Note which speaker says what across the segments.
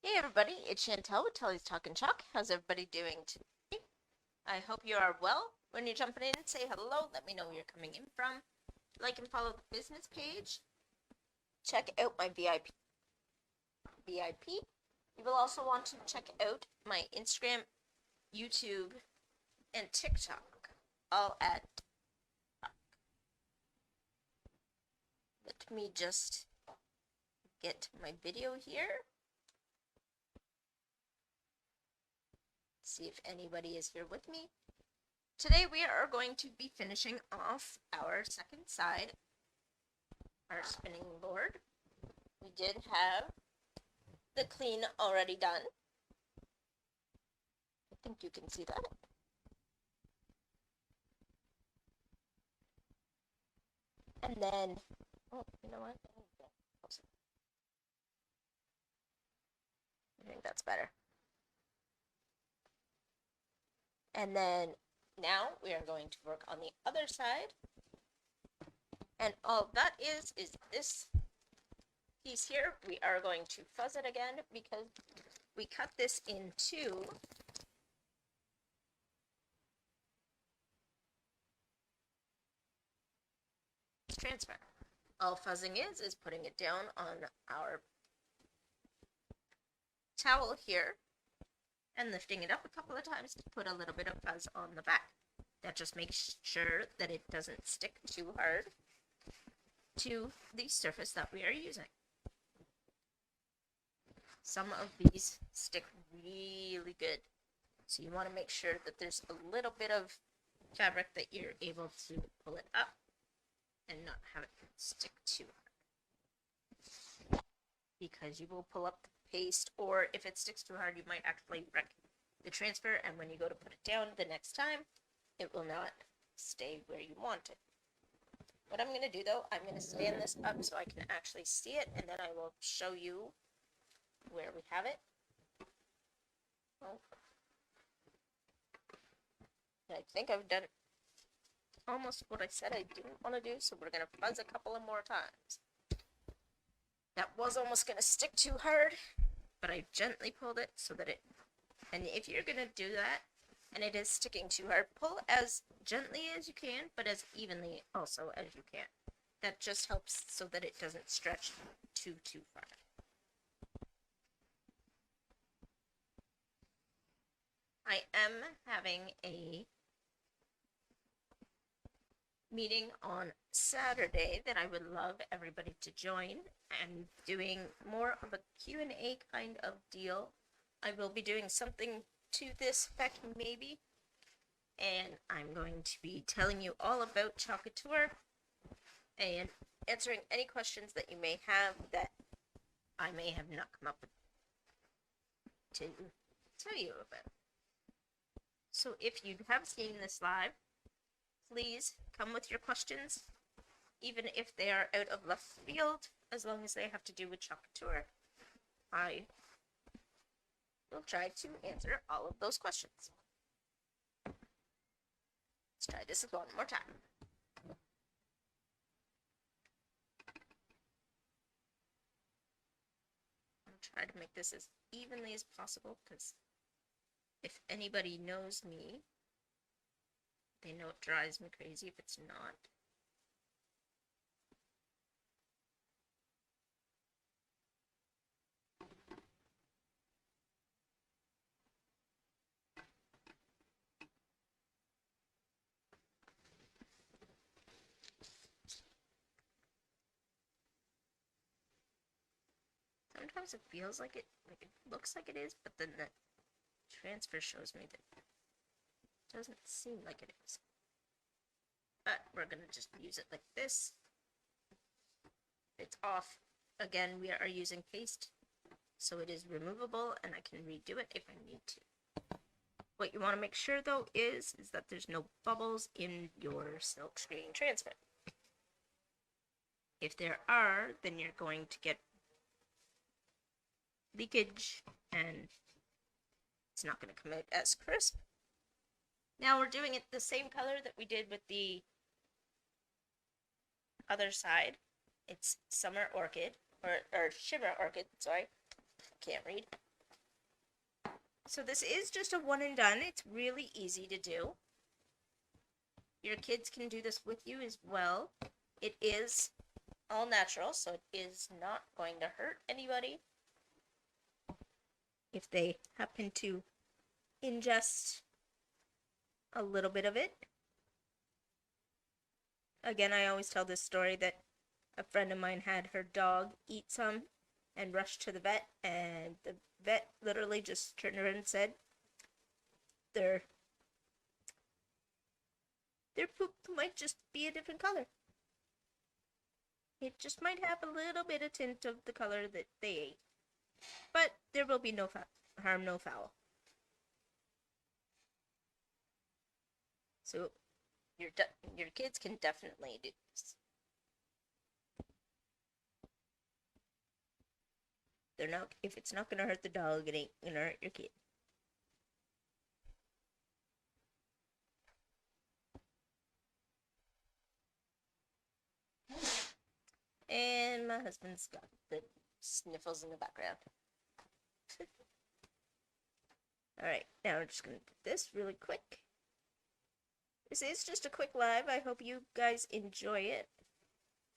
Speaker 1: Hey everybody, it's Chantel with Telly's Talkin' Chalk. How's everybody doing today? I hope you are well. When you're jumping in, say hello. Let me know where you're coming in from. Like and follow the business page. Check out my VIP. You will also want to check out my Instagram, YouTube, and TikTok. All at. Let me just get my video here. See if anybody is here with me. Today we are going to be finishing off our second side, our spinning board. We did have the clean already done. I think you can see that. And then, oh, you know what? I think that's better. And then now we are going to work on the other side. And all that is this piece here. We are going to fuzz it again because we cut this in two. Transfer. All fuzzing is putting it down on our towel here and lifting it up a couple of times to put a little bit of fuzz on the back. That just makes sure that it doesn't stick too hard to the surface that we are using. Some of these stick really good, so you want to make sure that there's a little bit of fabric that you're able to pull it up and not have it stick too hard, because you will pull up the paste, or if it sticks too hard you might actually wreck the transfer, and when you go to put it down the next time it will not stay where you want it. What I'm going to do though, I'm going to stand this up so I can actually see it, and then I will show you where we have it. Oh. I think I've done almost what I said I didn't want to do, so we're going to fuzz a couple of more times. That was almost going to stick too hard, but I gently pulled it so that it, and if you're going to do that and it is sticking too hard, pull as gently as you can, but as evenly also as you can. That just helps so that it doesn't stretch too far. I am having a meeting on Saturday that I would love everybody to join. I'm doing more of a Q&A kind of deal. I will be doing something to this effect maybe, and I'm going to be telling you all about Chalkateur and answering any questions that you may have that I may have not come up with to tell you about. So if you have seen this live, please come with your questions, even if they are out of left field, as long as they have to do with Chalkateur. I will try to answer all of those questions. Let's try this one more time. I'll try to make this as evenly as possible, because if anybody knows me, they know it drives me crazy if it's not. Sometimes it feels like it looks like it is, but then the transfer shows me that it doesn't seem like it is. But we're gonna just use it like this. It's off. Again, we are using paste, so it is removable, and I can redo it if I need to. What you want to make sure though is that there's no bubbles in your silkscreen transfer. If there are, then you're going to get leakage and it's not going to come out as crisp. Now we're doing it the same color that we did with the other side. It's Summer Orchid, or Shimmer Orchid, sorry, can't read. So this is just a one and done. It's really easy to do. Your kids can do this with you as well. It is all natural, so it is not going to hurt anybody if they happen to ingest a little bit of it. Again, I always tell this story that a friend of mine had her dog eat some and rushed to the vet, and the vet literally just turned around and said, their poop might just be a different color. It just might have a little bit of tint of the color that they ate. But there will be no harm, no foul. So your kids can definitely do this. If it's not gonna hurt the dog, it ain't gonna hurt your kid. And my husband's got the sniffles in the background. Alright, now we're just gonna do this really quick. This is just a quick live. I hope you guys enjoy it.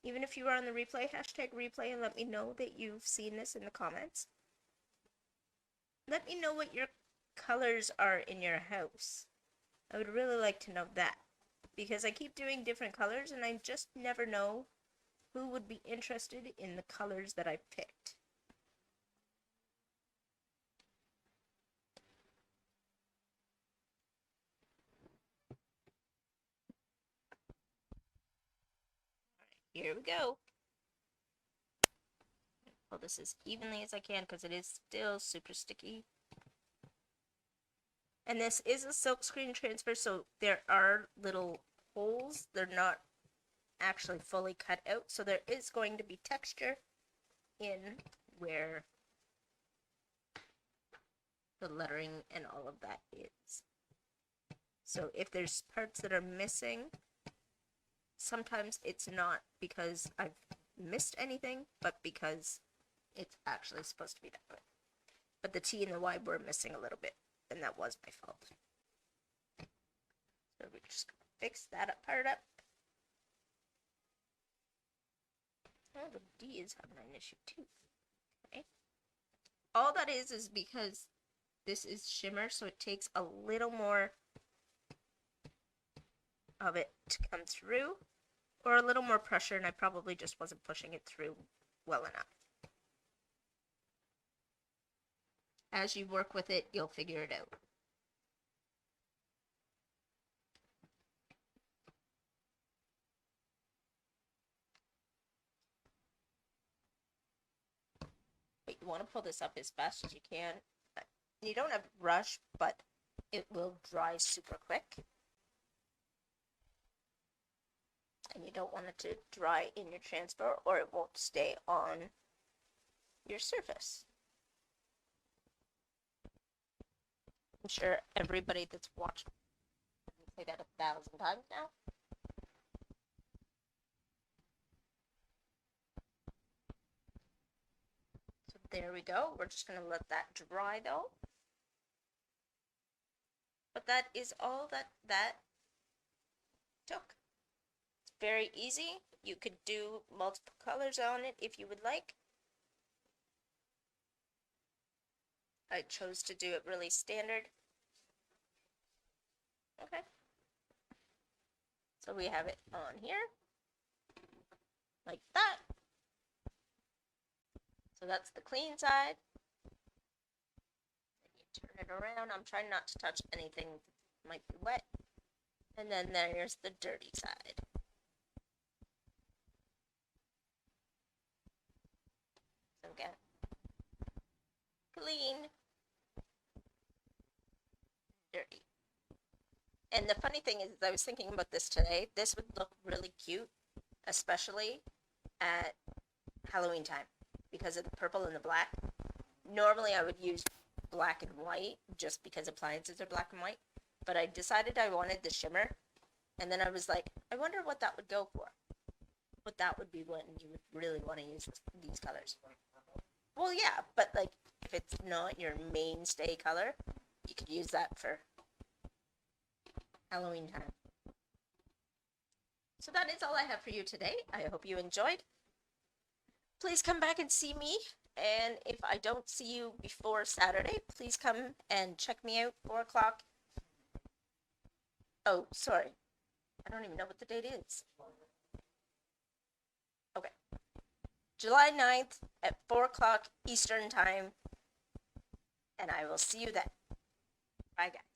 Speaker 1: Even if you are on the replay, hashtag replay and let me know that you've seen this in the comments. Let me know what your colors are in your house. I would really like to know that, because I keep doing different colors and I just never know who would be interested in the colors that I picked. Alright, here we go. Pull this as evenly as I can because it is still super sticky. And this is a silkscreen transfer, so there are little holes. They're not actually fully cut out, so there is going to be texture in where the lettering and all of that is. So if there's parts that are missing, sometimes it's not because I've missed anything, but because it's actually supposed to be that way. But the T and the Y were missing a little bit, and that was my fault. So we're just gonna fix that part up. Oh, the D is having an issue too. Okay. All that is because this is shimmer, so it takes a little more of it to come through, or a little more pressure, and I probably just wasn't pushing it through well enough. As you work with it, you'll figure it out. But you want to pull this up as fast as you can. You don't have to rush, but it will dry super quick. And you don't want it to dry in your transfer, or it won't stay on your surface. I'm sure everybody that's watched, I say that 1,000 times now. So there we go. We're just going to let that dry though. But that is all that took. It's very easy. You could do multiple colors on it if you would like. I chose to do it really standard. Okay. So we have it on here. Like that. So that's the clean side. Then you turn it around. I'm trying not to touch anything that might be wet. And then there's the dirty side. So again, clean, dirty. And the funny thing is, I was thinking about this today. This would look really cute, especially at Halloween time, because of the purple and the black. Normally I would use black and white just because appliances are black and white, but I decided I wanted the shimmer, and then I was like, I wonder what that would go for. What that would be when you would really want to use these colors. Well, yeah, but like if it's not your mainstay color, you could use that for Halloween time. So that is all I have for you today. I hope you enjoyed. Please come back and see me. And if I don't see you before Saturday, please come and check me out, 4 o'clock. Oh, sorry. I don't even know what the date is. Okay. July 9th at 4 o'clock Eastern Time. And I will see you then. Bye, guys.